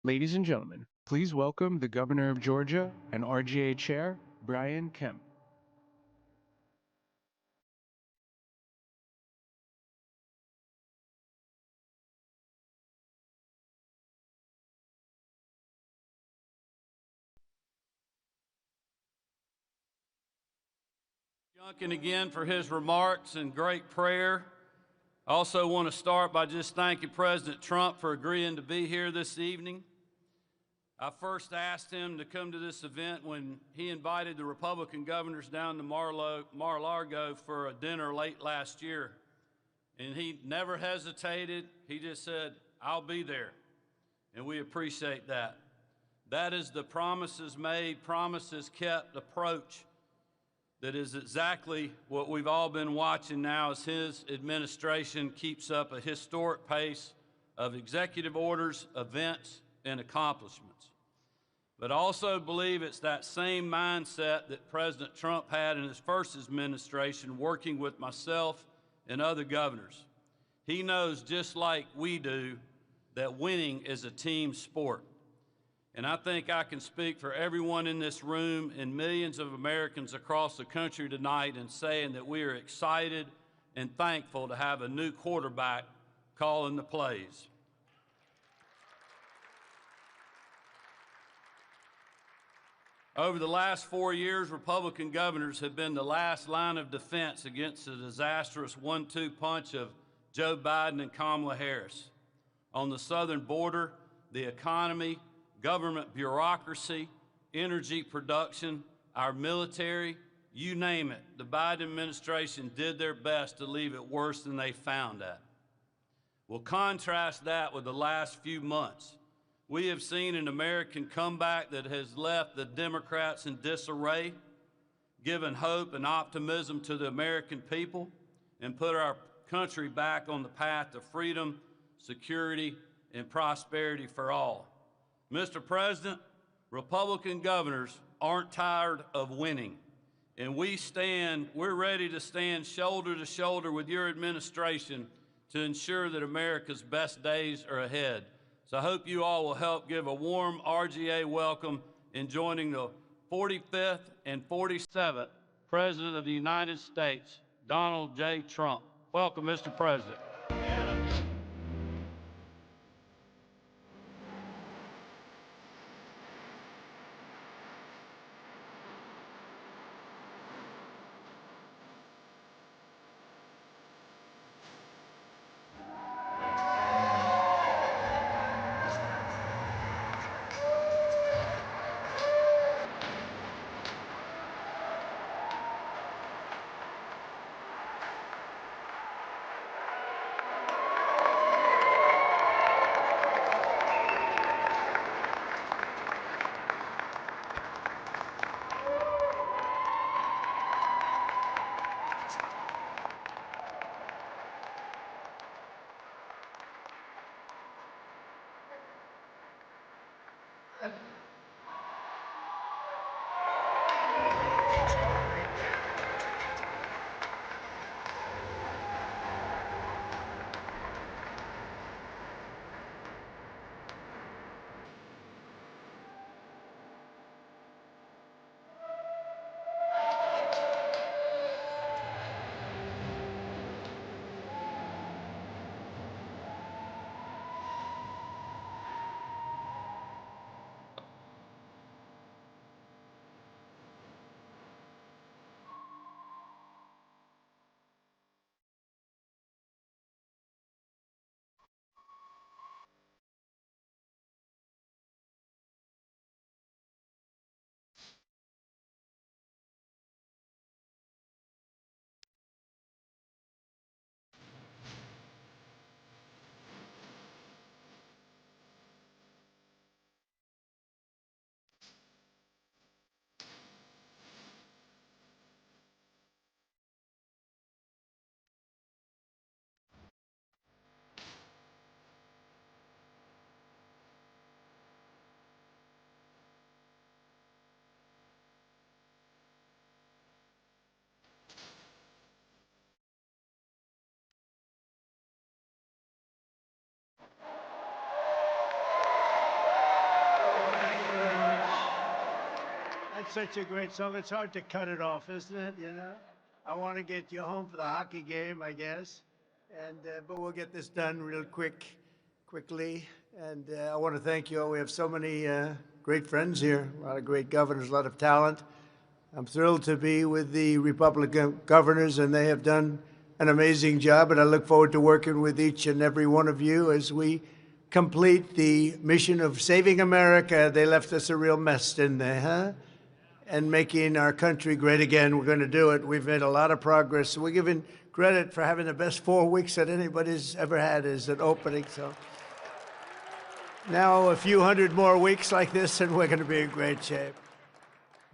Ladies and gentlemen, please welcome the Governor of Georgia and RGA Chair, Brian Kemp. Duncan again for his remarks and great prayer. I also want to start by just thanking President Trump for agreeing to be here this evening. I first asked him to come to this event when he invited the Republican governors down to Mar-a-Lago for a dinner late last year. And he never hesitated. He just said, "I'll be there." And we appreciate that. That is the promises made, promises kept approach. That is exactly what we've all been watching now as his administration keeps up a historic pace of executive orders, events, and accomplishments. But I also believe it's that same mindset that President Trump had in his first administration working with myself and other governors. He knows, just like we do, that winning is a team sport. And I think I can speak for everyone in this room and millions of Americans across the country tonight in saying that we are excited and thankful to have a new quarterback calling the plays. Over the last 4 years, Republican governors have been the last line of defense against the disastrous 1-2 punch of Joe Biden and Kamala Harris. On the southern border, the economy, government bureaucracy, energy production, our military, you name it, the Biden administration did their best to leave it worse than they found it. We'll contrast that with the last few months. We have seen an American comeback that has left the Democrats in disarray, given hope and optimism to the American people, and put our country back on the path to freedom, security, and prosperity for all. Mr. President, Republican governors aren't tired of winning, and we're ready to stand shoulder to shoulder with your administration to ensure that America's best days are ahead. So I hope you all will help give a warm RGA welcome in joining the 45th and 47th President of the United States, Donald J. Trump. Welcome, Mr. President. such a great song. It's hard to cut it off, isn't it? You know, I want to get you home for the hockey game, I guess, and but we'll get this done real quickly. And I want to thank you all. We have so many great friends here, a lot of great governors, a lot of talent. I'm thrilled to be with the Republican governors, and they have done an amazing job. And I look forward to working with each and every one of you as we complete the mission of saving America. They left us a real mess, didn't they, huh? And making our country great again. We're going to do it. We've made a lot of progress. We're given credit for having the best 4 weeks that anybody's ever had as an opening. So now a few hundred more weeks like this, and we're going to be in great shape.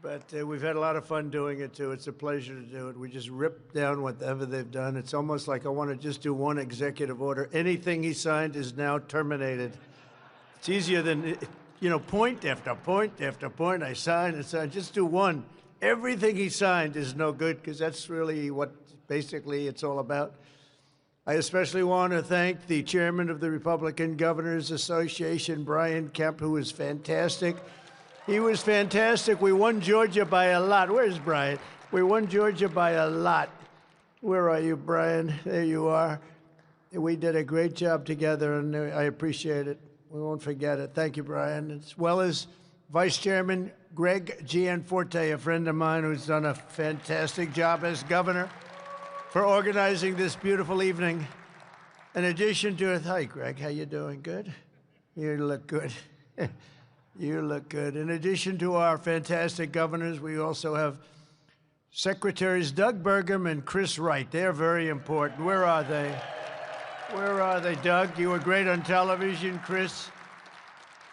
But we've had a lot of fun doing it, too. It's a pleasure to do it. We just rip down whatever they've done. It's almost like I want to just do one executive order. Anything he signed is now terminated. It's easier than, you know, point after point after point. I sign and sign. Just do one. Everything he signed is no good, because that's really what basically it's all about. I especially want to thank the chairman of the Republican Governors Association, Brian Kemp, who was fantastic. He was fantastic. We won Georgia by a lot. Where's Brian? We won Georgia by a lot. Where are you, Brian? There you are. We did a great job together, and I appreciate it. We won't forget it. Thank you, Brian. As well as Vice Chairman Greg Gianforte, a friend of mine who's done a fantastic job as governor, for organizing this beautiful evening. In addition to it, hi, Greg. How you doing? Good? You look good. You look good. In addition to our fantastic governors, we also have Secretaries Doug Burgum and Chris Wright. They're very important. Where are they? Where are they, Doug? You were great on television, Chris.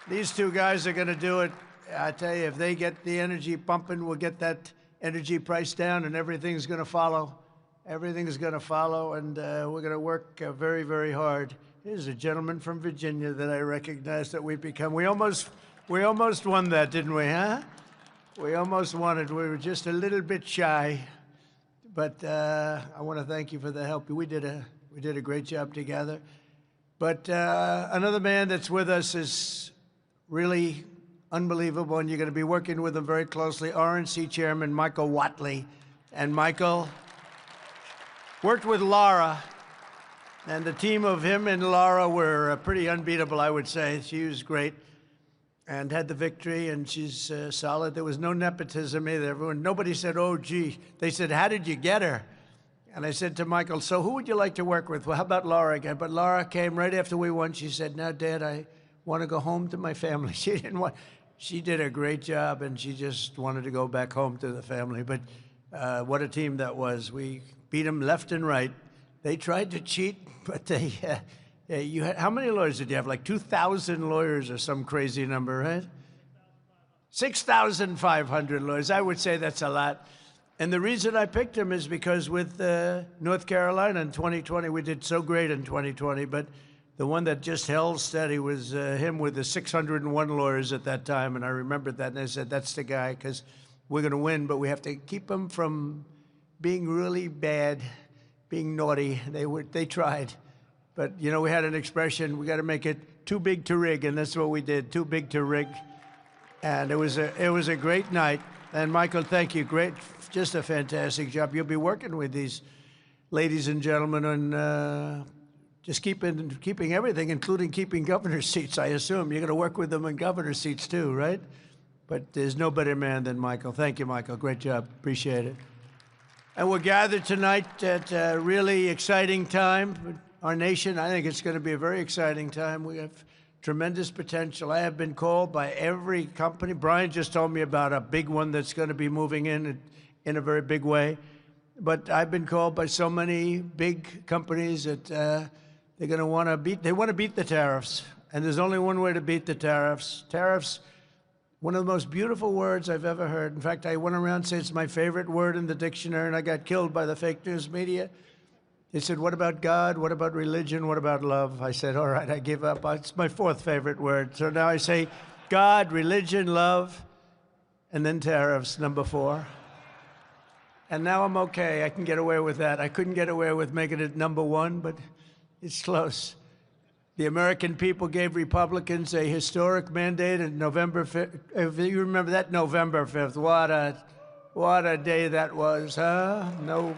These two guys are going to do it. I tell you, if they get the energy pumping, we'll get that energy price down, and everything's going to follow. Everything's going to follow, and we're going to work very, very hard. Here's a gentleman from Virginia that I recognize that we've become. We almost won that, didn't we, huh? We almost won it. We were just a little bit shy. But I want to thank you for the help. We did a great job together. But another man that's with us is really unbelievable, and you're going to be working with him very closely, RNC Chairman Michael Whatley. And Michael worked with Laura, and the team of him and Laura were pretty unbeatable, I would say. She was great and had the victory, and she's solid. There was no nepotism either. Nobody said, oh, gee. They said, how did you get her? And I said to Michael, so who would you like to work with? Well, how about Laura again? But Laura came right after we won. She said, now, Dad, I want to go home to my family. She did a great job, and she just wanted to go back home to the family. But what a team that was. We beat them left and right. They tried to cheat, but they... you had, how many lawyers did you have? Like 2,000 lawyers or some crazy number, right? 6,500 lawyers. I would say that's a lot. And the reason I picked him is because with North Carolina in 2020, we did so great in 2020, but the one that just held steady was him with the 601 lawyers at that time. And I remembered that, and I said, that's the guy, because we're going to win, but we have to keep him from being really bad, being naughty. They tried. But, you know, we had an expression, we got to make it too big to rig, and that's what we did, too big to rig. And it was a great night. And, Michael, thank you. Great, just a fantastic job. You'll be working with these ladies and gentlemen on just keeping everything, including keeping governor seats, I assume. You're going to work with them in governor seats, too, right? But there's no better man than Michael. Thank you, Michael. Great job. Appreciate it. And we're gathered tonight at a really exciting time. Our nation, I think it's going to be a very exciting time. We have tremendous potential. I have been called by every company. Brian just told me about a big one that's going to be moving in a very big way. But I've been called by so many big companies that they're going to want to beat the tariffs. And there's only one way to beat the tariffs. Tariffs, one of the most beautiful words I've ever heard. In fact, I went around saying it's my favorite word in the dictionary, and I got killed by the fake news media. They said, what about God? What about religion? What about love? I said, all right, I give up. It's my fourth favorite word. So now I say God, religion, love, and then tariffs, number 4. And now I'm okay. I can get away with that. I couldn't get away with making it number 1, but it's close. The American people gave Republicans a historic mandate on November 5th. If you remember that, November 5th, what a day that was, huh? No,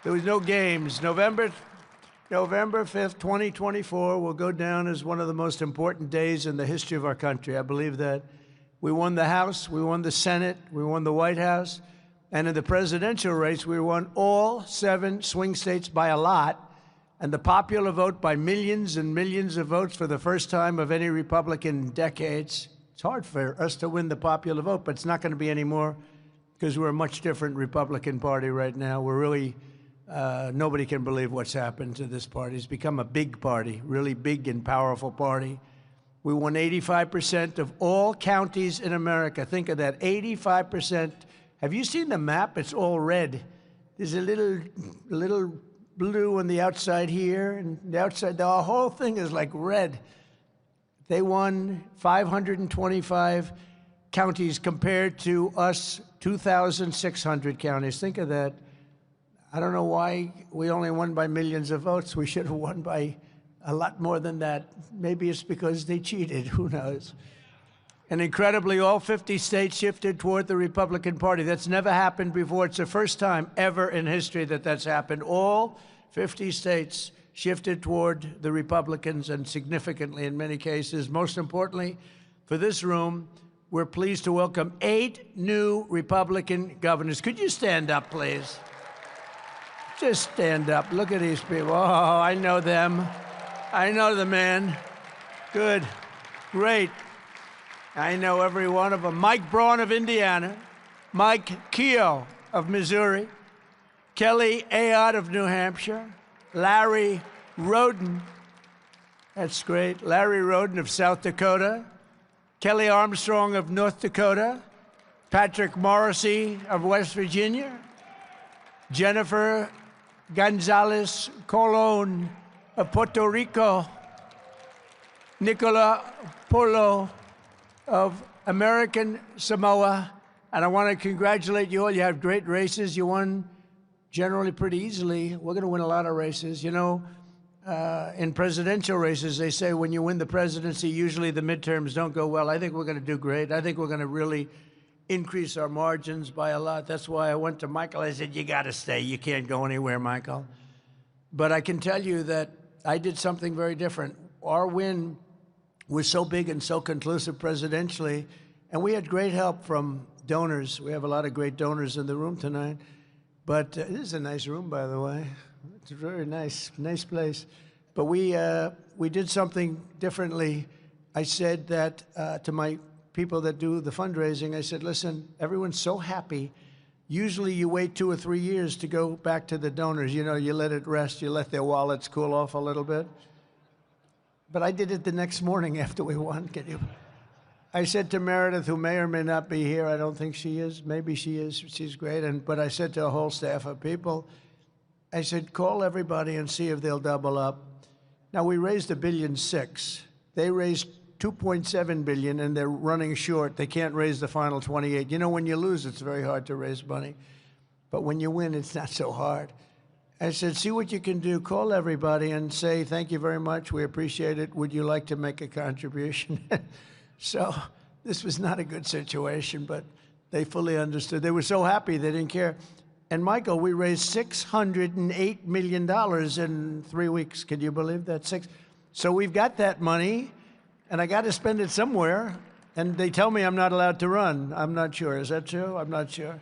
there was no games. November 5th, 2024 will go down as one of the most important days in the history of our country. I believe that. We won the House, we won the Senate, we won the White House, and in the presidential race, we won all 7 swing states by a lot, and the popular vote by millions and millions of votes for the first time of any Republican in decades. It's hard for us to win the popular vote, but it's not going to be anymore because we're a much different Republican Party right now. We're really, nobody can believe what's happened to this party. It's become a big party, really big and powerful party. We won 85% of all counties in America. Think of that, 85%. Have you seen the map? It's all red. There's a little blue on the outside here, and the outside, the whole thing is like red. They won 525 counties compared to us, 2,600 counties. Think of that. I don't know why we only won by millions of votes. We should have won by a lot more than that. Maybe it's because they cheated, who knows? And incredibly, all 50 states shifted toward the Republican Party. That's never happened before. It's the first time ever in history that that's happened. All 50 states shifted toward the Republicans, and significantly in many cases. Most importantly, for this room, we're pleased to welcome 8 new Republican governors. Could you stand up, please? Just stand up. Look at these people. Oh, I know them. I know the man. Good. Great. I know every one of them. Mike Braun of Indiana, Mike Keogh of Missouri, Kelly Ayotte of New Hampshire, Larry Roden, that's great, Larry Roden of South Dakota, Kelly Armstrong of North Dakota, Patrick Morrissey of West Virginia, Jennifer Gonzalez Colon of Puerto Rico, Nicola Polo of American Samoa. And I want to congratulate you all. You have great races. You won generally pretty easily. We're going to win a lot of races. You know, in presidential races, they say when you win the presidency, usually the midterms don't go well. I think we're going to do great. I think we're going to really increase our margins by a lot. That's why I went to Michael. I said, you got to stay. You can't go anywhere, Michael. But I can tell you that I did something very different. Our win was so big and so conclusive presidentially, and we had great help from donors. We have a lot of great donors in the room tonight. But this is a nice room, by the way. It's a very nice place. But we did something differently. I said that to my people that do the fundraising, I said, listen, everyone's so happy. Usually you wait 2 or 3 years to go back to the donors. You know, you let it rest, you let their wallets cool off a little bit. But I did it the next morning after we won. I said to Meredith, who may or may not be here, I don't think she is, maybe she is, she's great, but I said to a whole staff of people, I said, call everybody and see if they'll double up. Now, we raised $1.6 billion. They raised $2.7 billion, and they're running short. They can't raise the final 28. You know, when you lose, it's very hard to raise money. But when you win, it's not so hard. I said, see what you can do. Call everybody and say, thank you very much. We appreciate it. Would you like to make a contribution? So this was not a good situation, but they fully understood. They were so happy they didn't care. And Michael, we raised $608 million in 3 weeks. Can you believe that? So we've got that money, and I got to spend it somewhere. And they tell me I'm not allowed to run. I'm not sure. Is that true? I'm not sure.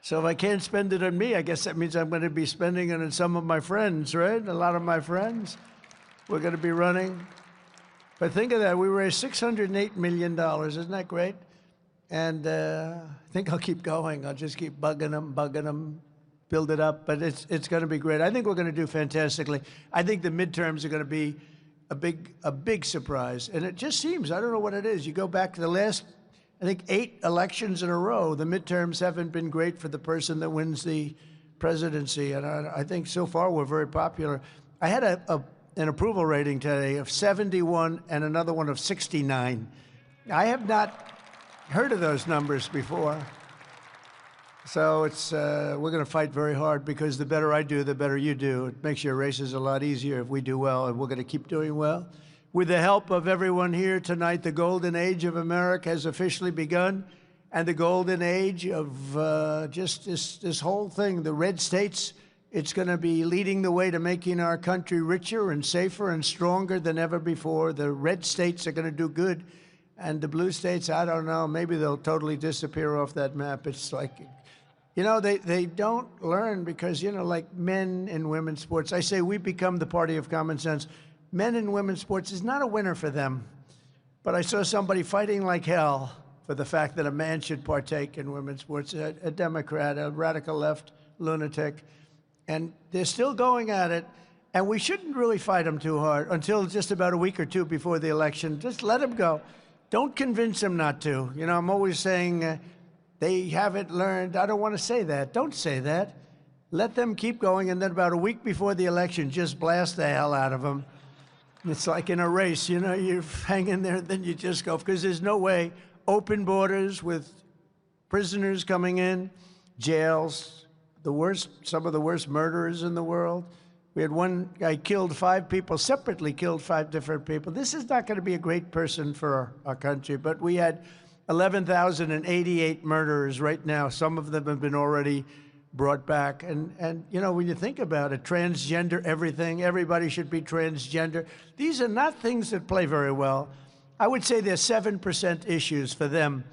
So if I can't spend it on me, I guess that means I'm going to be spending it on some of my friends, right? A lot of my friends. We're going to be running. But think of that. We raised $608 million. Isn't that great? And I think I'll keep going. I'll just keep bugging them, build it up. But it's going to be great. I think we're going to do fantastically. I think the midterms are going to be a big surprise. And it just seems, I don't know what it is. You go back to the last, I think, 8 elections in a row. The midterms haven't been great for the person that wins the presidency. And I think so far we're very popular. I had an approval rating today of 71 and another one of 69. I have not heard of those numbers before. So it's we're going to fight very hard because the better I do, the better you do. It makes your races a lot easier if we do well, and we're going to keep doing well. With the help of everyone here tonight, the golden age of America has officially begun, and the golden age of just this whole thing, the red states, it's going to be leading the way to making our country richer and safer and stronger than ever before. The red states are going to do good, and the blue states, I don't know, maybe they'll totally disappear off that map. It's like, you know, they don't learn because, you know, like men and women's sports, I say we become the party of common sense. Men and women's sports is not a winner for them. But I saw somebody fighting like hell for the fact that a man should partake in women's sports, a Democrat, a radical left lunatic. And they're still going at it. And we shouldn't really fight them too hard until just about a week or two before the election. Just let them go. Don't convince them not to. You know, I'm always saying they haven't learned. I don't want to say that. Don't say that. Let them keep going. And then about a week before the election, just blast the hell out of them. It's like in a race, you know, you hang in there, and then you just go, because there's no way. Open borders with prisoners coming in, jails, the worst, some of the worst murderers in the world. We had one guy killed 5 people, separately killed 5 different people. This is not going to be a great person for our country, but we had 11,088 murderers right now. Some of them have been already brought back. And you know, when you think about it, transgender everything, everybody should be transgender. These are not things that play very well. I would say they're 7% issues for them.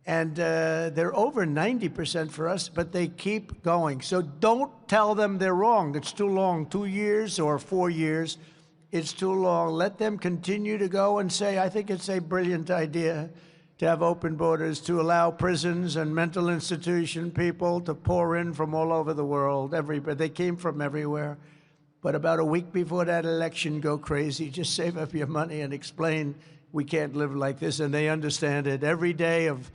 And they're over 90% for us, but they keep going. So don't tell them they're wrong. It's too long, 2 years or 4 years. It's too long. Let them continue to go and say, I think it's a brilliant idea to have open borders, to allow prisons and mental institution people to pour in from all over the world. They came from everywhere. But about a week before that election, go crazy. Just save up your money and explain we can't live like this, and they understand it. Every day of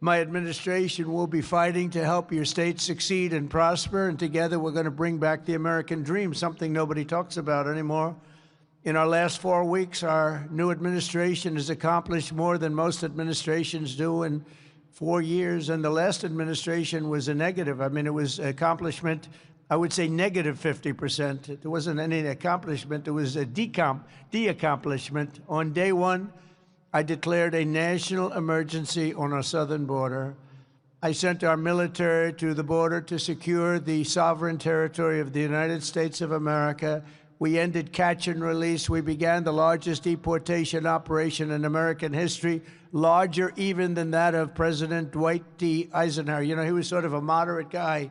my administration will be fighting to help your state succeed and prosper, and together we're going to bring back the American dream, something nobody talks about anymore. In our last 4 weeks, our new administration has accomplished more than most administrations do in 4 years, and the last administration was a negative. I mean, it was accomplishment, I would say negative 50%. There wasn't any accomplishment. It was a de-accomplishment. On day one, I declared a national emergency on our southern border. I sent our military to the border to secure the sovereign territory of the United States of America. We ended catch and release. We began the largest deportation operation in American history, larger even than that of President Dwight D. Eisenhower. You know, he was sort of a moderate guy,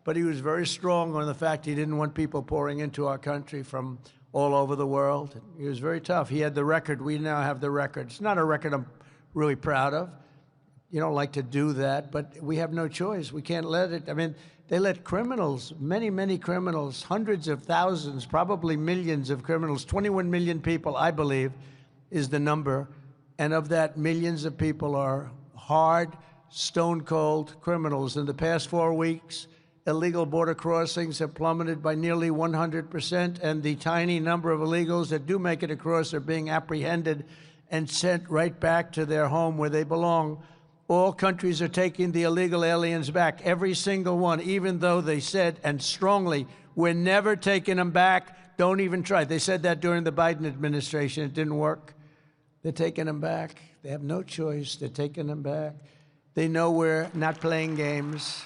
but he was very strong on the fact he didn't want people pouring into our country from all over the world. He was very tough. He had the record. We now have the record. It's not a record I'm really proud of. You don't like to do that, but we have no choice. We can't let it. I mean, they let criminals, many, many criminals, hundreds of thousands, probably millions of criminals, 21 million people, I believe, is the number. And of that, millions of people are hard, stone-cold criminals. In the past 4 weeks, illegal border crossings have plummeted by nearly 100%, and the tiny number of illegals that do make it across are being apprehended and sent right back to their home where they belong. All countries are taking the illegal aliens back, every single one, even though they said, and strongly, we're never taking them back, don't even try. They said that during the Biden administration. It didn't work. They're taking them back. They have no choice. They're taking them back. They know we're not playing games.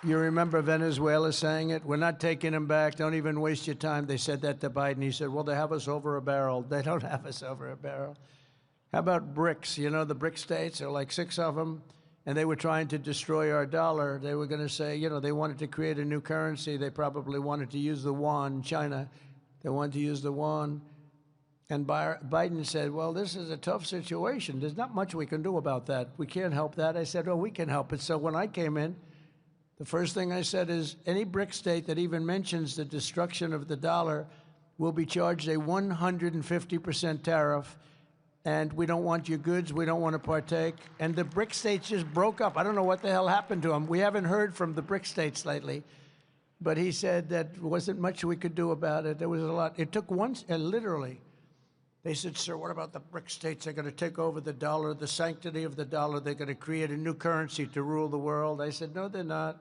You remember Venezuela saying it? We're not taking them back. Don't even waste your time. They said that to Biden. He said, well, they have us over a barrel. They don't have us over a barrel. How about BRICS? You know, the BRIC states, there are like 6 of them, and they were trying to destroy our dollar. They were going to say, you know, they wanted to create a new currency. They probably wanted to use the yuan. China, they wanted to use the yuan. And Biden said, well, this is a tough situation. There's not much we can do about that. We can't help that. I said, oh, we can help it. So when I came in, the first thing I said is any BRIC state that even mentions the destruction of the dollar will be charged a 150% tariff. And we don't want your goods. We don't want to partake. And the BRIC states just broke up. I don't know what the hell happened to them. We haven't heard from the BRIC states lately. But he said that wasn't much we could do about it. There was a lot. It took once, literally, They said, sir, what about the BRIC states? They're going to take over the dollar, the sanctity of the dollar. They're going to create a new currency to rule the world. I said, no, they're not.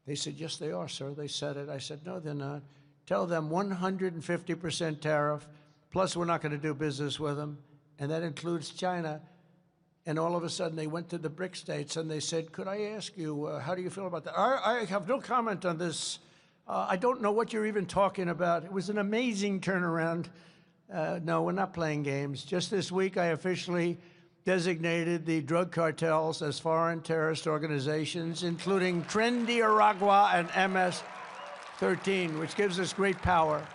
They said, yes, they are, sir. They said it. I said, no, they're not. Tell them 150% tariff, plus we're not going to do business with them, and that includes China. And all of a sudden, they went to the BRIC states, and they said, could I ask you, how do you feel about that? I have no comment on this. I don't know what you're even talking about. It was an amazing turnaround. No, we're not playing games. Just this week, I officially designated the drug cartels as foreign terrorist organizations, including Trendy Aragua and MS-13, which gives us great power.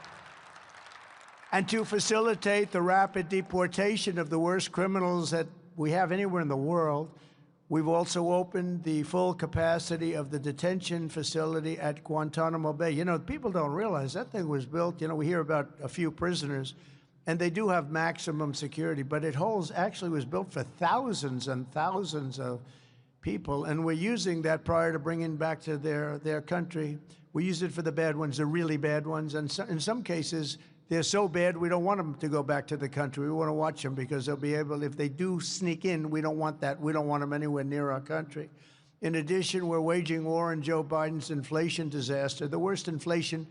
And to facilitate the rapid deportation of the worst criminals that we have anywhere in the world, we've also opened the full capacity of the detention facility at Guantanamo Bay. You know, people don't realize that thing was built, you know, we hear about a few prisoners, and they do have maximum security, but it holds, actually was built for thousands and thousands of people, and we're using that prior to bringing back to their country. We use it for the bad ones, the really bad ones, and so, in some cases, they're so bad we don't want them to go back to the country. We want to watch them because they'll be able, if they do sneak in, we don't want that. We don't want them anywhere near our country. In addition, we're waging war on Joe Biden's inflation disaster, the worst inflation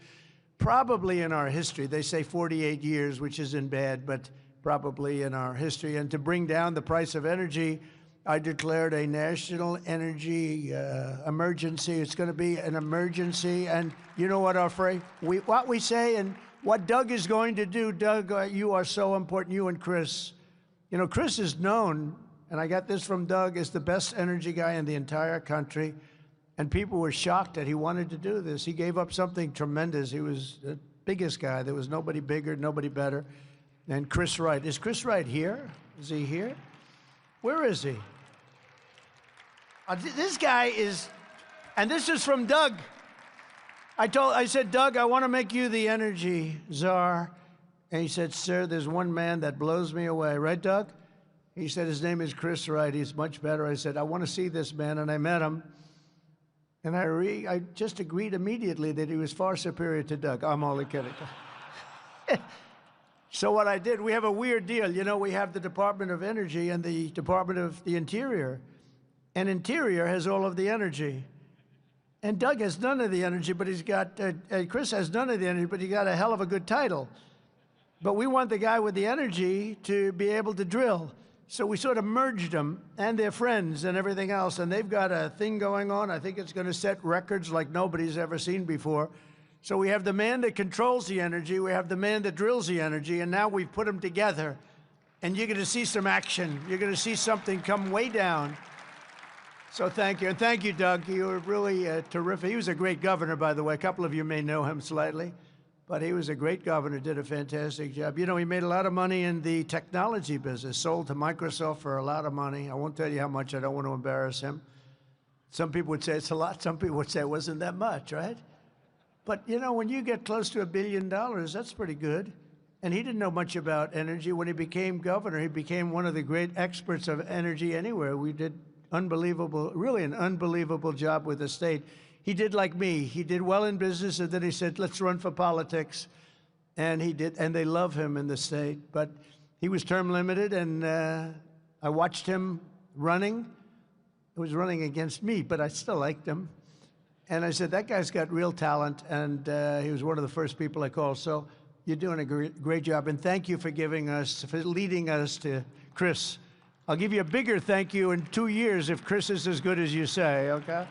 probably in our history. They say 48 years, which isn't bad, but probably in our history. And to bring down the price of energy, I declared a national energy emergency. It's going to be an emergency. And you know what our phrase, what we say, and what Doug is going to do. Doug, you are so important, you and Chris. You know, Chris is known, and I got this from Doug, as the best energy guy in the entire country. And people were shocked that he wanted to do this. He gave up something tremendous. He was the biggest guy. There was nobody bigger, nobody better. And Chris Wright. Is Chris Wright here? Is he here? Where is he? This guy is, and this is from Doug. I said, Doug, I want to make you the energy czar. And he said, sir, there's one man that blows me away. Right, Doug? He said, his name is Chris Wright. He's much better. I said, I want to see this man. And I met him. And I just agreed immediately that he was far superior to Doug. I'm only kidding. So what I did, we have a weird deal. You know, we have the Department of Energy and the Department of the Interior. And Interior has all of the energy. And Doug has none of the energy, but he's got, Chris has none of the energy, but he got a hell of a good title. But we want the guy with the energy to be able to drill. So we sort of merged them and their friends and everything else, and they've got a thing going on. I think it's going to set records like nobody's ever seen before. So we have the man that controls the energy, we have the man that drills the energy, and now we've put them together. And you're going to see some action. You're going to see something come way down. So thank you. And thank you, Doug. You were really terrific. He was a great governor, by the way. A couple of you may know him slightly. But he was a great governor, did a fantastic job. You know, he made a lot of money in the technology business, sold to Microsoft for a lot of money. I won't tell you how much. I don't want to embarrass him. Some people would say it's a lot. Some people would say it wasn't that much, right? But, you know, when you get close to $1 billion, that's pretty good. And he didn't know much about energy. When he became governor, he became one of the great experts of energy anywhere. We did unbelievable, really an unbelievable job with the state. He did like me. He did well in business, and then he said, let's run for politics. And he did, and they love him in the state. But he was term limited, and I watched him running. He was running against me, but I still liked him. And I said, that guy's got real talent, and he was one of the first people I called. So you're doing a great job, and thank you for leading us to Chris. I'll give you a bigger thank you in 2 years if Chris is as good as you say, okay?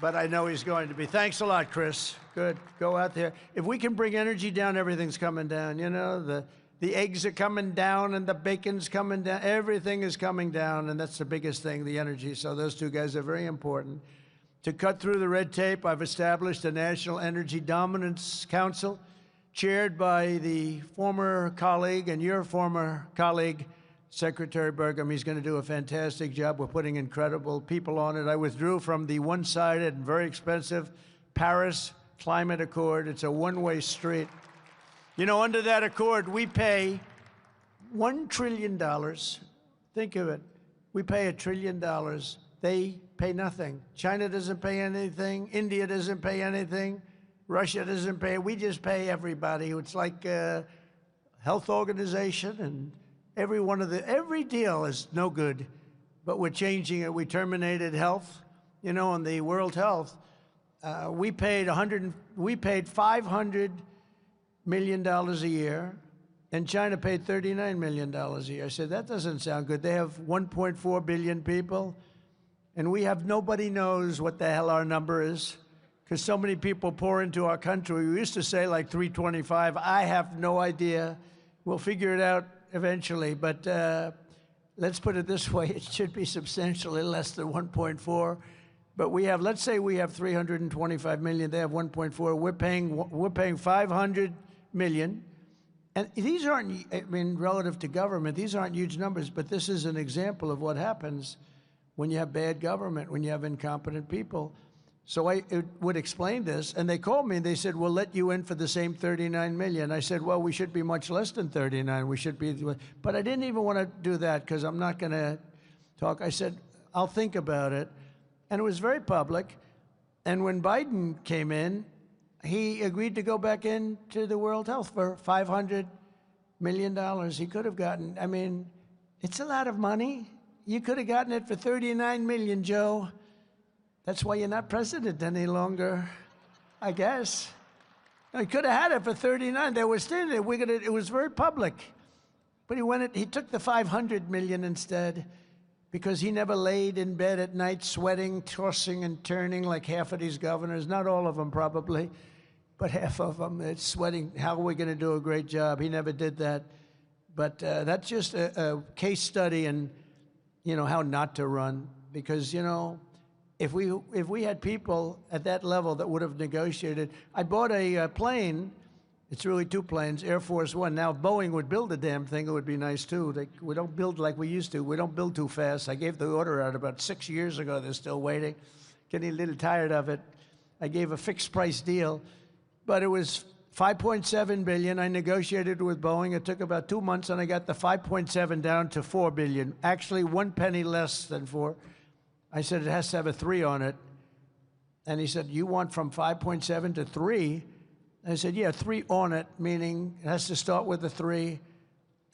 But I know he's going to be. Thanks a lot, Chris. Good. Go out there. If we can bring energy down, everything's coming down. You know, the eggs are coming down and the bacon's coming down. Everything is coming down, and that's the biggest thing, the energy. So those two guys are very important. To cut through the red tape, I've established a National Energy Dominance Council, chaired by the former colleague and your former colleague, Secretary Burgum. He's going to do a fantastic job. We're putting incredible people on it. I withdrew from the one-sided and very expensive Paris Climate Accord. It's a one-way street. You know, under that accord, we pay $1 trillion. Think of it. We pay $1 trillion. They pay nothing. China doesn't pay anything. India doesn't pay anything. Russia doesn't pay. We just pay everybody. It's like Health Organization, and every deal is no good, but we're changing it. We terminated health, you know, on the World Health. We paid $500 million a year, and China paid $39 million a year. I said, that doesn't sound good. They have 1.4 billion people, and we have nobody knows what the hell our number is, because so many people pour into our country. We used to say like 325. I have no idea. We'll figure it out eventually, but let's put it this way. It should be substantially less than 1.4. But we have, let's say we have 325 million, they have 1.4. We're paying 500 million. And these aren't, I mean, relative to government, these aren't huge numbers, but this is an example of what happens when you have bad government, when you have incompetent people. So I would explain this, and they called me and they said, we'll let you in for the same 39 million. I said, well, we should be much less than 39. We should be, but I didn't even want to do that because I'm not going to talk. I said, I'll think about it. And it was very public. And when Biden came in, he agreed to go back into the World Health for $500 million. He could have gotten, I mean, it's a lot of money. You could have gotten it for 39 million, Joe. That's why you're not president any longer, I guess. He could have had it for 39. They were still, it was very public. But he took the 500 million instead, because he never laid in bed at night sweating, tossing and turning like half of these governors. Not all of them probably, but half of them. It's sweating, how are we going to do a great job? He never did that. But that's just a case study in, you know, how not to run. Because, you know, if we had people at that level that would have negotiated. I bought a plane. It's really two planes, Air Force One. Now, if Boeing would build the damn thing, it would be nice, too. We don't build like we used to. We don't build too fast. I gave the order out about 6 years ago. They're still waiting. Getting a little tired of it. I gave a fixed-price deal, but it was $5.7 billion. I negotiated with Boeing. It took about 2 months, and I got the 5.7 down to $4 billion. Actually, 1 penny less than 4. I said, it has to have a 3 on it. And he said, you want from 5.7 to 3? I said, yeah, 3 on it, meaning it has to start with a 3.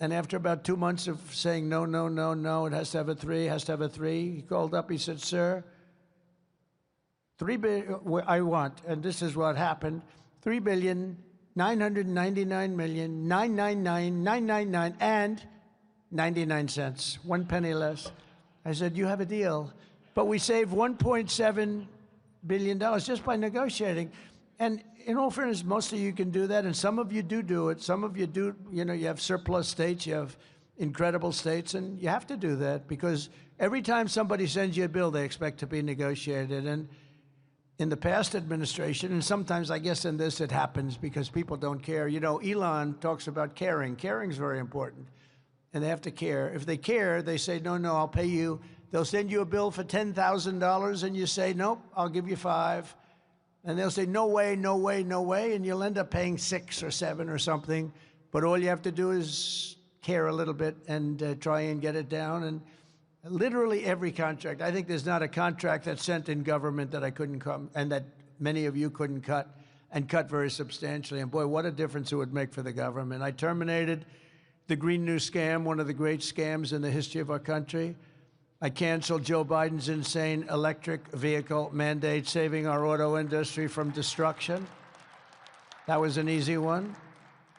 And after about 2 months of saying, no, no, no, no, it has to have a 3, it has to have a 3, he called up, he said, sir, I want, and this is what happened, $3,999,999,999 and 99 cents, 1 penny less. I said, you have a deal. But we saved $1.7 billion just by negotiating. And in all fairness, most of you can do that, and some of you do it. Some of you do, you know, you have surplus states, you have incredible states, and you have to do that because every time somebody sends you a bill, they expect to be negotiated. And in the past administration, and sometimes I guess in this it happens because people don't care. You know, Elon talks about caring. Caring is very important, and they have to care. If they care, they say, no, no, I'll pay you. They'll send you a bill for $10,000, and you say, nope, I'll give you 5. And they'll say, no way, no way, no way, and you'll end up paying 6 or 7 or something. But all you have to do is care a little bit and try and get it down. And literally every contract, I think there's not a contract that's sent in government that I couldn't come, and that many of you couldn't cut, and cut very substantially. And boy, what a difference it would make for the government. I terminated the Green New Scam, one of the great scams in the history of our country. I canceled Joe Biden's insane electric vehicle mandate, saving our auto industry from destruction. That was an easy one.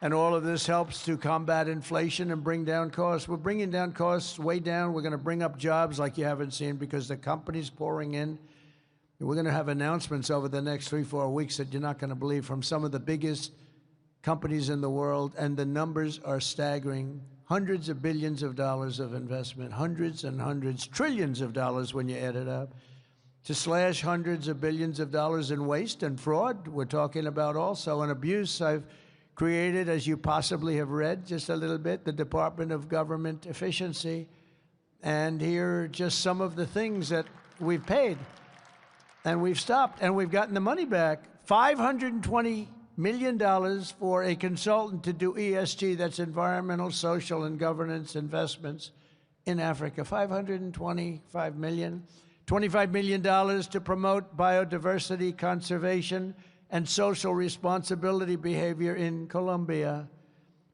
And all of this helps to combat inflation and bring down costs. We're bringing down costs way down. We're going to bring up jobs like you haven't seen because the company's pouring in. We're going to have announcements over the next 3-4 weeks that you're not going to believe from some of the biggest companies in the world, and the numbers are staggering. Hundreds of billions of dollars of investment, hundreds and hundreds, trillions of dollars when you add it up, to slash hundreds of billions of dollars in waste and fraud. We're talking about also an abuse. I've created, as you possibly have read just a little bit, the Department of Government Efficiency. And here are just some of the things that we've paid. And we've stopped, and we've gotten the money back. $520 million for a consultant to do ESG, that's environmental, social, and governance investments in Africa. $525 million. $25 million to promote biodiversity conservation and social responsibility behavior in Colombia.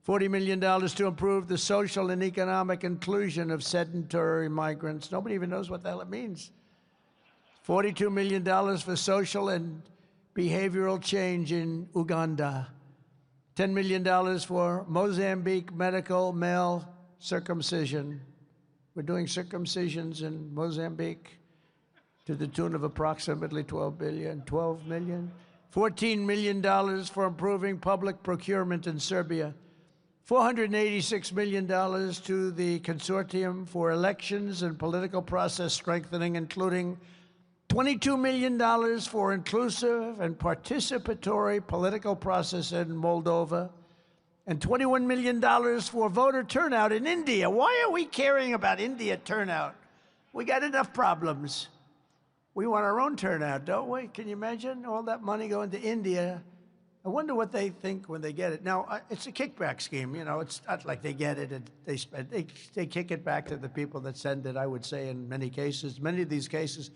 $40 million to improve the social and economic inclusion of sedentary migrants. Nobody even knows what the hell it means. $42 million for social and behavioral change in Uganda. $10 million for Mozambique medical male circumcision. We're doing circumcisions in Mozambique to the tune of approximately $12 million. $14 million for improving public procurement in Serbia. $486 million to the Consortium for Elections and Political Process Strengthening, including $22 million for inclusive and participatory political process in Moldova, and $21 million for voter turnout in India. Why are we caring about India turnout? We got enough problems. We want our own turnout, don't we? Can you imagine all that money going to India? I wonder what they think when they get it. Now, it's a kickback scheme. You know, it's not like they get it and they spend. They kick it back to the people that send it, I would say, in many cases. Many of these cases,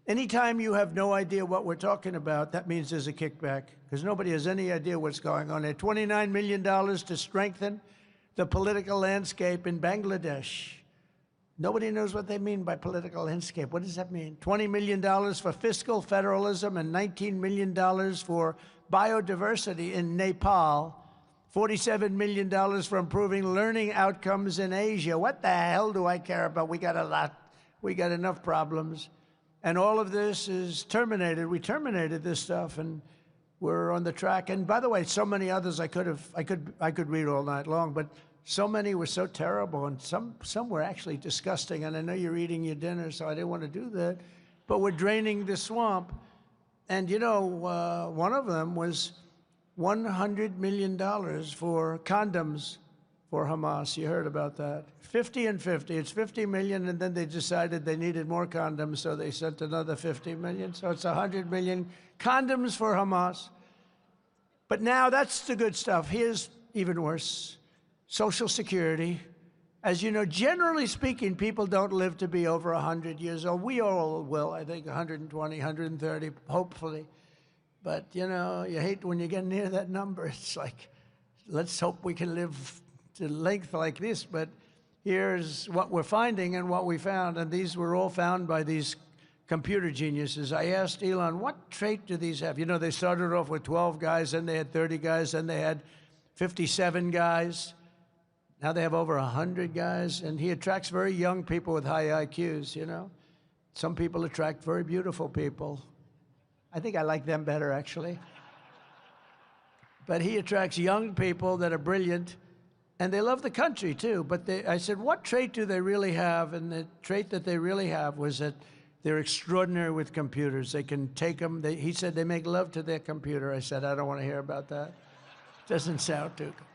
anytime you have no idea what we're talking about, that means there's a kickback, because nobody has any idea what's going on there. $29 million to strengthen the political landscape in Bangladesh. Nobody knows what they mean by political landscape. What does that mean? $20 million for fiscal federalism and $19 million for biodiversity in Nepal. $47 million for improving learning outcomes in Asia. What the hell do I care about? We got a lot. We got enough problems. And all of this is terminated. We terminated this stuff, and we're on the track. And by the way, so many others I could read all night long, but so many were so terrible, and some were actually disgusting. And I know you're eating your dinner, so I didn't want to do that. But we're draining the swamp. And, you know, one of them was $100 million for condoms for Hamas. You heard about that. 50 and 50. It's 50 million, and then they decided they needed more condoms, so they sent another 50 million. So it's 100 million condoms for Hamas. But now that's the good stuff. Here's even worse. Social Security. As you know, generally speaking, people don't live to be over 100 years old. We all will, I think, 120, 130, hopefully. But, you know, you hate when you get near that number. It's like, let's hope we can live to length like this. But here's what we're finding and what we found. And these were all found by these computer geniuses. I asked Elon, what trait do these have? You know, they started off with 12 guys, then they had 30 guys, then they had 57 guys. Now they have over 100 guys, and he attracts very young people with high IQs, you know. Some people attract very beautiful people. I think I like them better, actually. But he attracts young people that are brilliant, and they love the country, too. But I said, what trait do they really have? And the trait that they really have was that they're extraordinary with computers. They can take them. He said they make love to their computer. I said, I don't want to hear about that. Doesn't sound too good.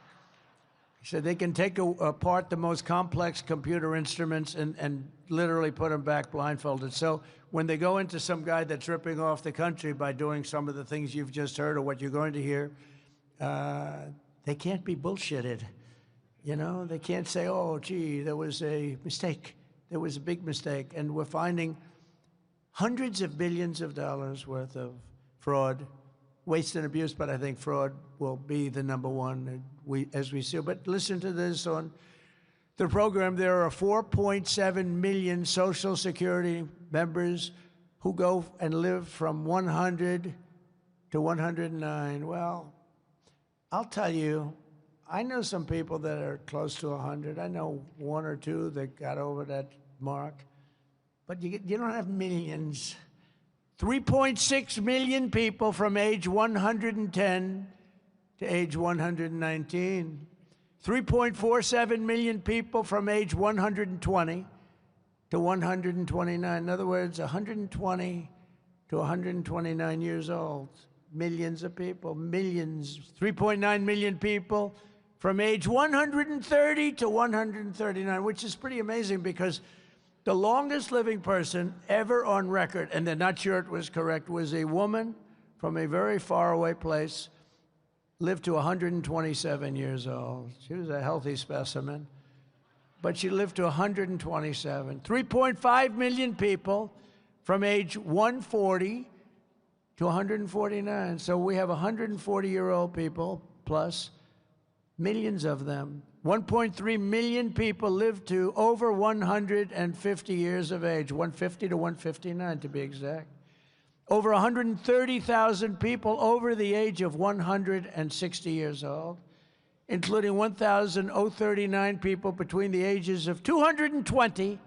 He said they can take apart the most complex computer instruments and literally put them back blindfolded. So when they go into some guy that's ripping off the country by doing some of the things you've just heard or what you're going to hear, they can't be bullshitted. You know, they can't say, oh, gee, there was a mistake. There was a big mistake. And we're finding hundreds of billions of dollars worth of fraud, waste and abuse, but I think fraud will be the number one as we see. But listen to this on the program. There are 4.7 million Social Security members who go and live from 100 to 109. Well, I'll tell you, I know some people that are close to 100. I know one or two that got over that mark. But you don't have millions. 3.6 million people from age 110 to age 119. 3.47 million people from age 120 to 129. In other words, 120 to 129 years old. Millions of people, millions. 3.9 million people from age 130 to 139, which is pretty amazing because the longest living person ever on record, and they're not sure it was correct, was a woman from a very faraway place, lived to 127 years old. She was a healthy specimen, but she lived to 127. 3.5 million people from age 140 to 149. So we have 140-year-old people plus millions of them. 1.3 million people live to over 150 years of age, 150 to 159 to be exact. Over 130,000 people over the age of 160 years old, including 1,039 people between the ages of 220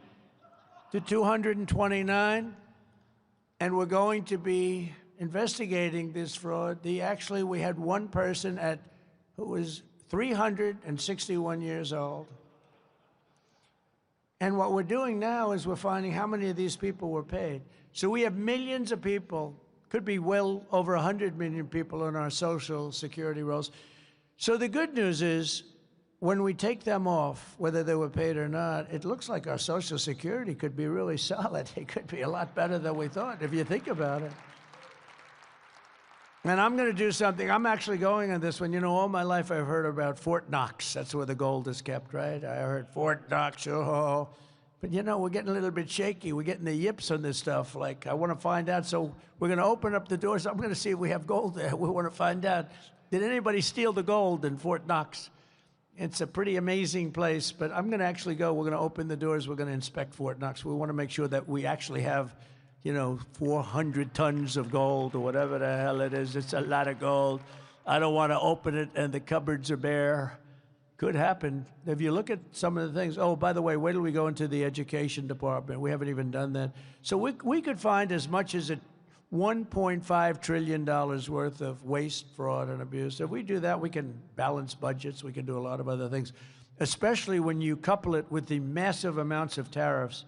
to 229. And we're going to be investigating this fraud. Actually, we had one person who was 361 years old. And what we're doing now is we're finding how many of these people were paid. So we have millions of people, could be well over 100 million people in our Social Security rolls. So the good news is, when we take them off, whether they were paid or not, it looks like our Social Security could be really solid. It could be a lot better than we thought, if you think about it. And I'm going to do something. I'm actually going on this one. You know, all my life I've heard about Fort Knox. That's where the gold is kept, right? I heard Fort Knox, oh. But, you know, we're getting a little bit shaky. We're getting the yips on this stuff. Like, I want to find out. So we're going to open up the doors. I'm going to see if we have gold there. We want to find out, did anybody steal the gold in Fort Knox? It's a pretty amazing place. But I'm going to actually go. We're going to open the doors. We're going to inspect Fort Knox. We want to make sure that we actually have, you know, 400 tons of gold or whatever the hell it is. It's a lot of gold. I don't want to open it and the cupboards are bare. Could happen. If you look at some of the things, oh, by the way, wait till we go into the education department. We haven't even done that. So we could find as much as $1.5 trillion worth of waste, fraud, and abuse. If we do that, we can balance budgets. We can do a lot of other things, especially when you couple it with the massive amounts of tariffs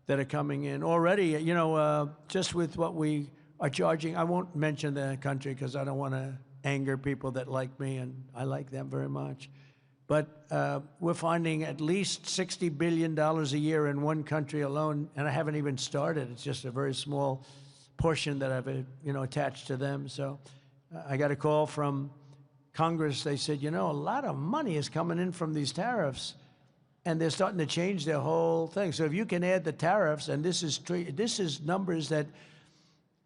that are coming in already. You know, just with what we are charging, I won't mention the country because I don't want to anger people that like me, and I like them very much. But we're finding at least $60 billion a year in one country alone, and I haven't even started. It's just a very small portion that I've, you know, attached to them. So I got a call from Congress. They said, you know, a lot of money is coming in from these tariffs, and they're starting to change their whole thing. So if you can add the tariffs, and this is numbers that,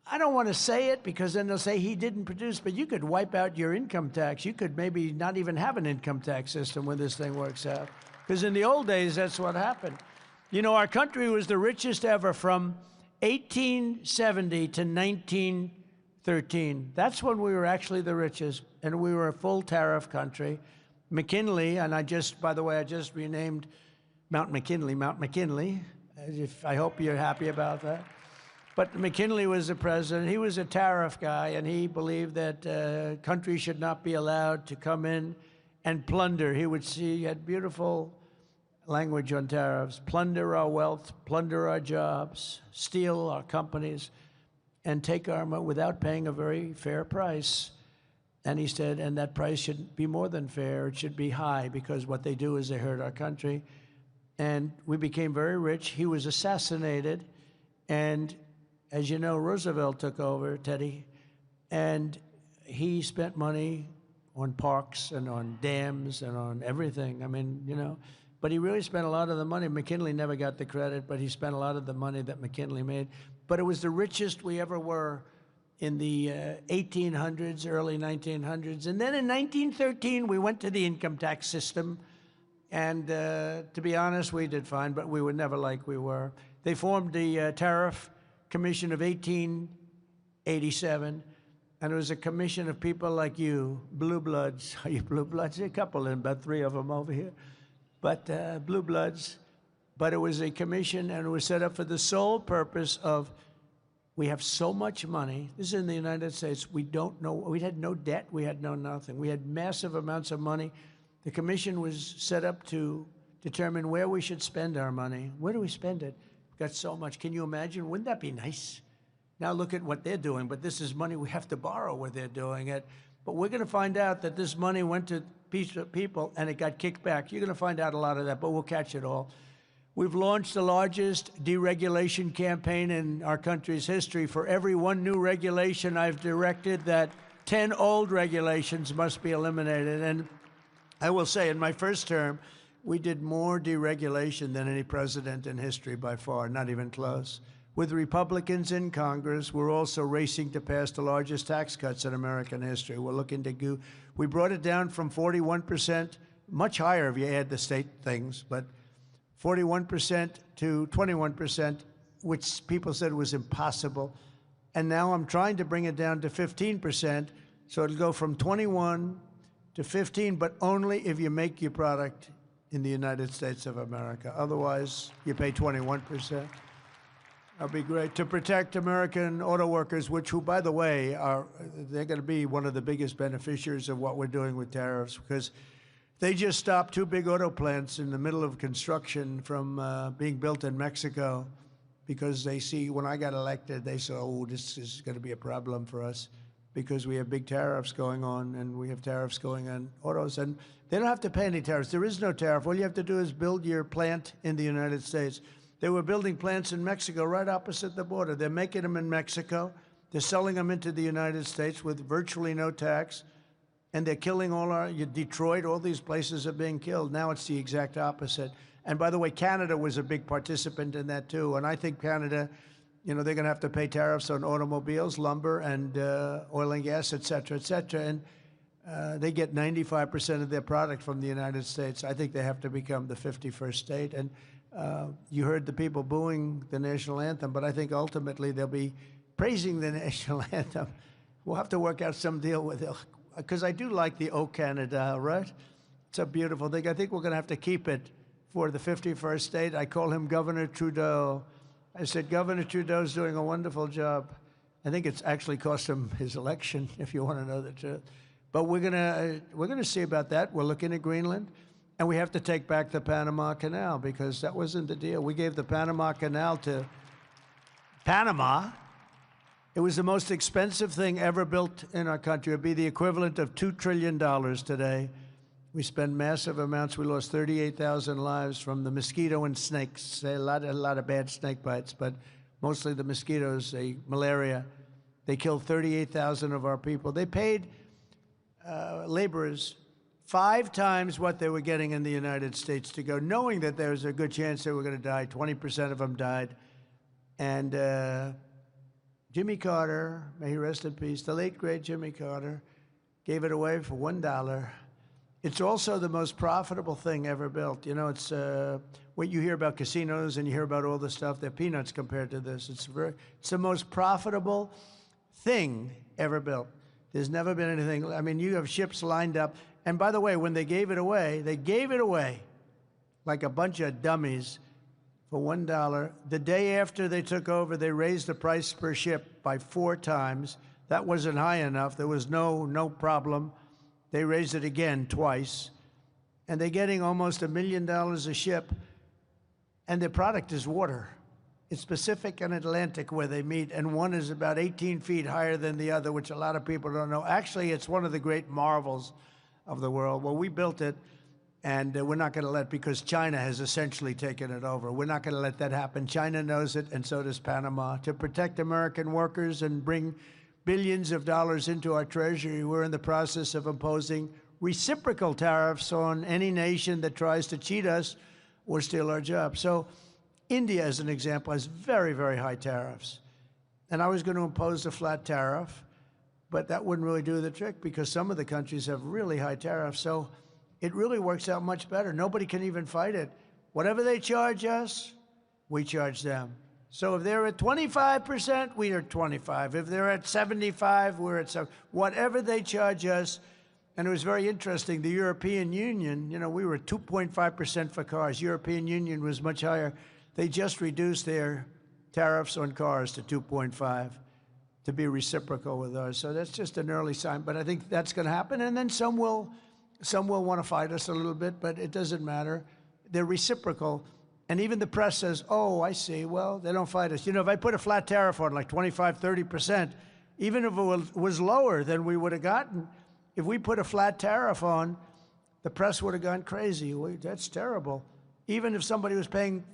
I don't want to say it because then they'll say he didn't produce, but you could wipe out your income tax. You could maybe not even have an income tax system when this thing works out. Because in the old days, that's what happened. You know, our country was the richest ever from 1870 to 1913. That's when we were actually the richest, and we were a full tariff country. McKinley, and by the way, I just renamed Mount McKinley. I hope you're happy about that. But McKinley was the president. He was a tariff guy, and he believed that countries should not be allowed to come in and plunder. He had beautiful language on tariffs: plunder our wealth, plunder our jobs, steal our companies, and take our money without paying a very fair price. And he said, and that price shouldn't be more than fair. It should be high, because what they do is they hurt our country. And we became very rich. He was assassinated, and as you know, Roosevelt took over, Teddy, and he spent money on parks and on dams and on everything. I mean, you know, but he really spent a lot of the money. McKinley never got the credit, but he spent a lot of the money that McKinley made. But it was the richest we ever were in the 1800s, early 1900s. And then in 1913, we went to the income tax system. And to be honest, we did fine, but we were never like we were. They formed the Tariff Commission of 1887, and it was a commission of people like you, blue bloods. Are you blue bloods? There are a couple, and about 3 of them over here, but blue bloods. But it was a commission, and it was set up for the sole purpose of, we have so much money. This is in the United States. We don't know. We had no debt. We had no nothing. We had massive amounts of money. The commission was set up to determine where we should spend our money. Where do we spend it? Got so much. Can you imagine? Wouldn't that be nice? Now look at what they're doing, but this is money we have to borrow where they're doing it. But we're going to find out that this money went to people and it got kicked back. You're going to find out a lot of that, but we'll catch it all. We've launched the largest deregulation campaign in our country's history. For every one new regulation, I've directed that 10 old regulations must be eliminated. And I will say, in my first term, we did more deregulation than any president in history by far, not even close. With Republicans in Congress, we're also racing to pass the largest tax cuts in American history. We're looking to go, we brought it down from 41%, much higher if you add the state things, but 41% to 21%, which people said was impossible. And now I'm trying to bring it down to 15%, so it'll go from 21 to 15, but only if you make your product in the United States of America. Otherwise, you pay 21%. That'd be great. To protect American auto workers, who, by the way, they're going to be one of the biggest beneficiaries of what we're doing with tariffs, because they just stopped 2 big auto plants in the middle of construction from being built in Mexico, because they see, when I got elected, they said, oh, this is going to be a problem for us because we have big tariffs going on, and we have tariffs going on autos, and they don't have to pay any tariffs. There is no tariff. All you have to do is build your plant in the United States. They were building plants in Mexico right opposite the border. They're making them in Mexico. They're selling them into the United States with virtually no tax. And they're killing Detroit, all these places are being killed. Now it's the exact opposite. And by the way, Canada was a big participant in that too. And I think Canada, they're going to have to pay tariffs on automobiles, lumber, and oil and gas, et cetera, et cetera. And they get 95% of their product from the United States. I think they have to become the 51st state. And you heard the people booing the national anthem, but I think ultimately they'll be praising the national anthem. We'll have to work out some deal with it, because I do like the "O Canada," right? It's a beautiful thing. I think we're going to have to keep it for the 51st state. I call him Governor Trudeau. I said, Governor Trudeau's doing a wonderful job. I think it's actually cost him his election, if you want to know the truth. But we're gonna see about that. We're looking at Greenland. And we have to take back the Panama Canal, because that wasn't the deal. We gave the Panama Canal to Panama. It was the most expensive thing ever built in our country. It would be the equivalent of $2 trillion today. We spend massive amounts. We lost 38,000 lives from the mosquito and snakes. A lot of bad snake bites, but mostly the mosquitoes, malaria. They killed 38,000 of our people. They paid laborers 5 times what they were getting in the United States to go, knowing that there was a good chance they were going to die. 20% of them died. And Jimmy Carter, may he rest in peace, the late, great Jimmy Carter, gave it away for $1. It's also the most profitable thing ever built. It's what you hear about casinos and you hear about all this stuff. They're peanuts compared to this. It's the most profitable thing ever built. There's never been anything. I mean, you have ships lined up. And by the way, when they gave it away like a bunch of dummies for $1. The day after they took over, they raised the price per ship by 4 times. That wasn't high enough. There was no problem. They raised it again twice. And they're getting almost $1 million a ship. And their product is water. It's Pacific and Atlantic where they meet, and one is about 18 feet higher than the other, which a lot of people don't know. Actually, it's one of the great marvels of the world. Well, we built it, and we're not going to let, because China has essentially taken it over. We're not going to let that happen. China knows it, and so does Panama. To protect American workers and bring billions of dollars into our treasury, we're in the process of imposing reciprocal tariffs on any nation that tries to cheat us or steal our jobs. So India, as an example, has very, very high tariffs. And I was going to impose a flat tariff, but that wouldn't really do the trick, because some of the countries have really high tariffs. So it really works out much better. Nobody can even fight it. Whatever they charge us, we charge them. So if they're at 25%, we are 25. If they're at 75, we're at 7. Whatever they charge us. And it was very interesting. The European Union, we were at 2.5% for cars. European Union was much higher. They just reduced their tariffs on cars to 2.5 to be reciprocal with ours. So that's just an early sign. But I think that's going to happen. And then some will want to fight us a little bit, but it doesn't matter. They're reciprocal. And even the press says, oh, I see. Well, they don't fight us. If I put a flat tariff on like 25, 30%, even if it was lower than we would have gotten, if we put a flat tariff on, the press would have gone crazy. That's terrible. Even if somebody was paying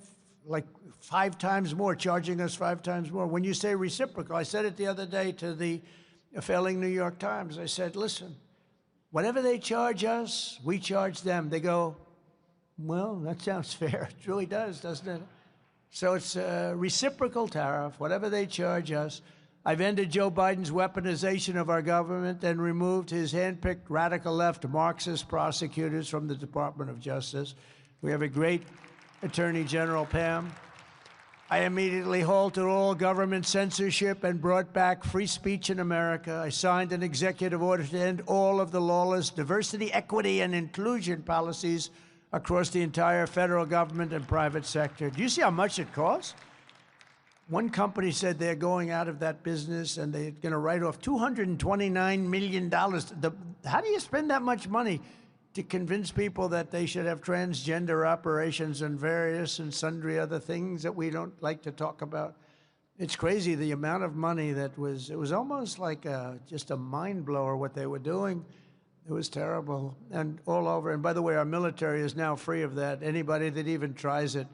like 5 times more, charging us 5 times more. When you say reciprocal, I said it the other day to the failing New York Times. I said, listen, whatever they charge us, we charge them. They go, well, that sounds fair. It really does, doesn't it? So it's a reciprocal tariff, whatever they charge us. I've ended Joe Biden's weaponization of our government and removed his handpicked radical left Marxist prosecutors from the Department of Justice. We have a great Attorney General, Pam. I immediately halted all government censorship and brought back free speech in America. I signed an executive order to end all of the lawless diversity, equity, and inclusion policies across the entire federal government and private sector. Do you see how much it costs? One company said they're going out of that business and they're going to write off $229 million. How do you spend that much money to convince people that they should have transgender operations and various and sundry other things that we don't like to talk about? It's crazy, the amount of money that was, it was almost like just a mind blower what they were doing. It was terrible and all over. And by the way, our military is now free of that. Anybody that even tries it,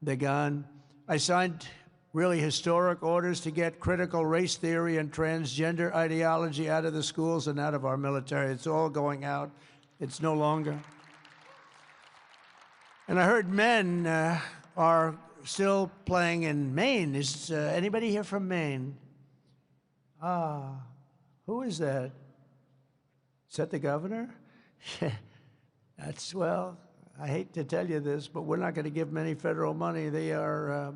they're gone. I signed really historic orders to get critical race theory and transgender ideology out of the schools and out of our military. It's all going out. It's no longer. And I heard men are still playing in Maine. Is anybody here from Maine? Who is that? Is that the governor? That's, well, I hate to tell you this, but we're not going to give them any federal money. They are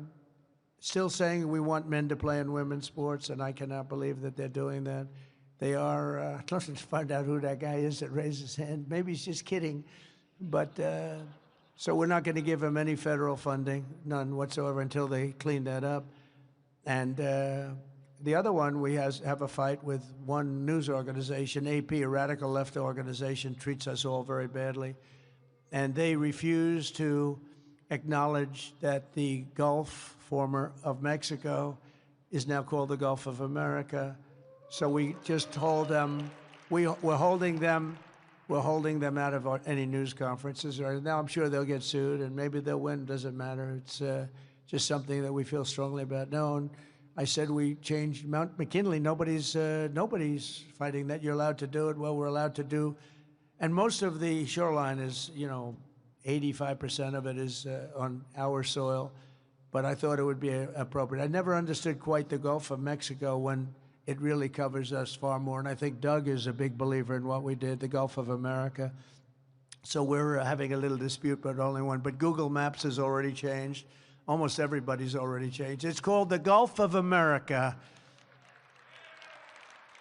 still saying we want men to play in women's sports, and I cannot believe that they're doing that. They are, let's find out who that guy is that raised his hand. Maybe he's just kidding. But, so we're not going to give him any federal funding, none whatsoever, until they clean that up. And the other one, we have a fight with one news organization, AP, a radical left organization, treats us all very badly. And they refuse to acknowledge that the Gulf, former of Mexico, is now called the Gulf of America. So we just hold them, we're holding them out of any news conferences. Now I'm sure they'll get sued and maybe they'll win, doesn't matter. It's just something that we feel strongly about. No, and I said we changed Mount McKinley. Nobody's fighting that. You're allowed to do it. Well, we're allowed to do, and most of the shoreline is, 85% of it is on our soil. But I thought it would be appropriate. I never understood quite the Gulf of Mexico when it really covers us far more. And I think Doug is a big believer in what we did, the Gulf of America. So we're having a little dispute, but only one. But Google Maps has already changed. Almost everybody's already changed. It's called the Gulf of America.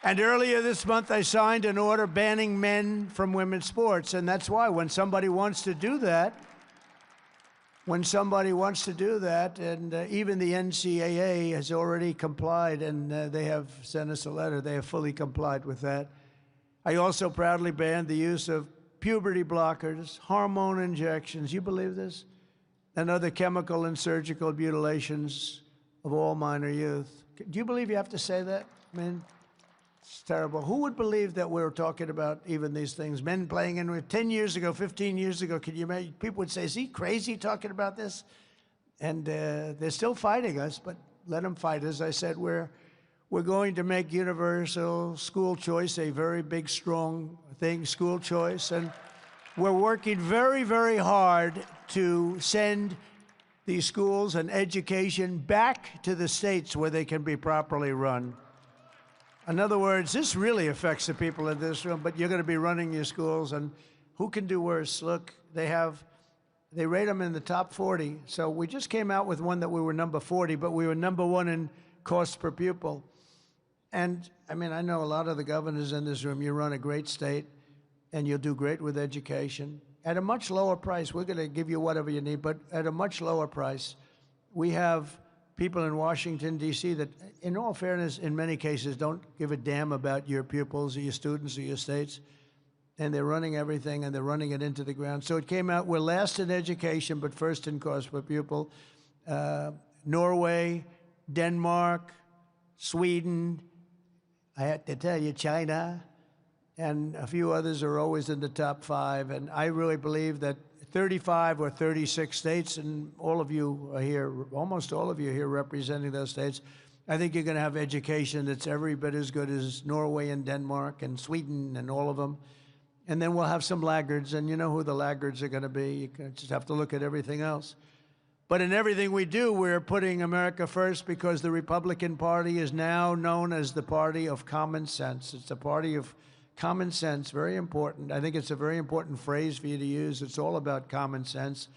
And earlier this month, I signed an order banning men from women's sports. And that's why when somebody wants to do that, and even the NCAA has already complied, and they have sent us a letter. They have fully complied with that. I also proudly banned the use of puberty blockers, hormone injections, you believe this? And other chemical and surgical mutilations of all minor youth. Do you believe you have to say that? I mean, it's terrible. Who would believe that we're talking about even these things? Men playing in with 10 years ago, 15 years ago, can you imagine? People would say, is he crazy talking about this? And they're still fighting us, but let them fight. As I said, we're going to make universal school choice a very big, strong thing, school choice. And we're working very, very hard to send these schools and education back to the states where they can be properly run. In other words, this really affects the people in this room, but you're going to be running your schools, and who can do worse? Look, they rate them in the top 40. So we just came out with one that we were number 40, but we were number 1 in cost per pupil. And, I mean, I know a lot of the governors in this room. You run a great state, and you'll do great with education. At a much lower price, we're going to give you whatever you need, but at a much lower price. We have people in Washington, D.C. that, in all fairness, in many cases, don't give a damn about your pupils or your students or your states. And they're running everything, and they're running it into the ground. So it came out, we're last in education, but first in cost per pupil. Norway, Denmark, Sweden, I had to tell you, China, and a few others are always in the top 5. And I really believe that 35 or 36 states, and all of you are here, almost all of you are here representing those states. I think you're going to have education that's every bit as good as Norway and Denmark and Sweden and all of them. And then we'll have some laggards, and you know who the laggards are going to be. You just have to look at everything else. But in everything we do, we're putting America first because the Republican Party is now known as the party of common sense. It's a party of common sense, very important. I think it's a very important phrase for you to use. It's all about common sense.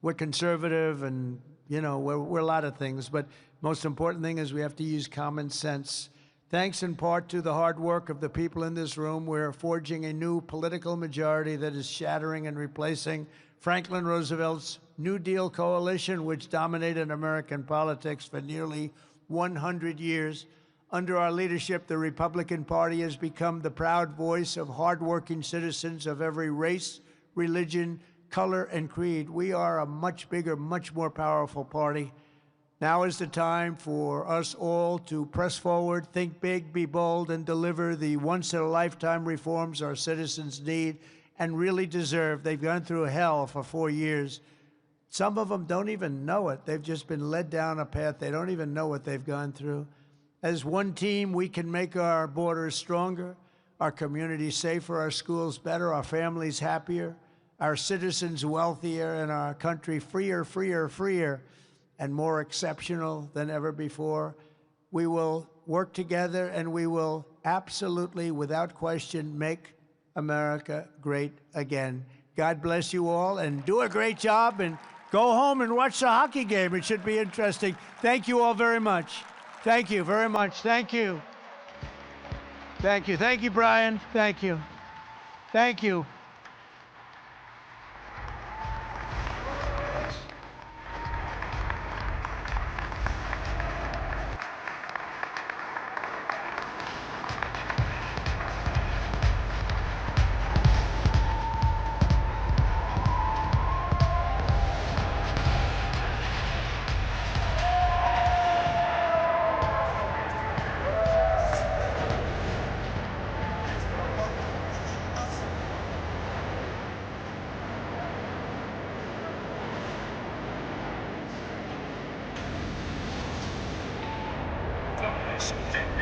We're conservative and, you know, we're a lot of things, but most important thing is we have to use common sense. Thanks in part to the hard work of the people in this room, we're forging a new political majority that is shattering and replacing Franklin Roosevelt's New Deal coalition, which dominated American politics for nearly 100 years. Under our leadership, the Republican Party has become the proud voice of hardworking citizens of every race, religion, color, and creed. We are a much bigger, much more powerful party. Now is the time for us all to press forward, think big, be bold, and deliver the once-in-a-lifetime reforms our citizens need and really deserve. They've gone through hell for 4 years. Some of them don't even know it. They've just been led down a path. They don't even know what they've gone through. As one team, we can make our borders stronger, our communities safer, our schools better, our families happier, our citizens wealthier, and our country freer, freer, freer, and more exceptional than ever before. We will work together, and we will absolutely, without question, make America great again. God bless you all, and do a great job, and go home and watch the hockey game. It should be interesting. Thank you all very much. Thank you very much. Thank you. Thank you. Thank you, Brian. Thank you. Thank you. Thank you.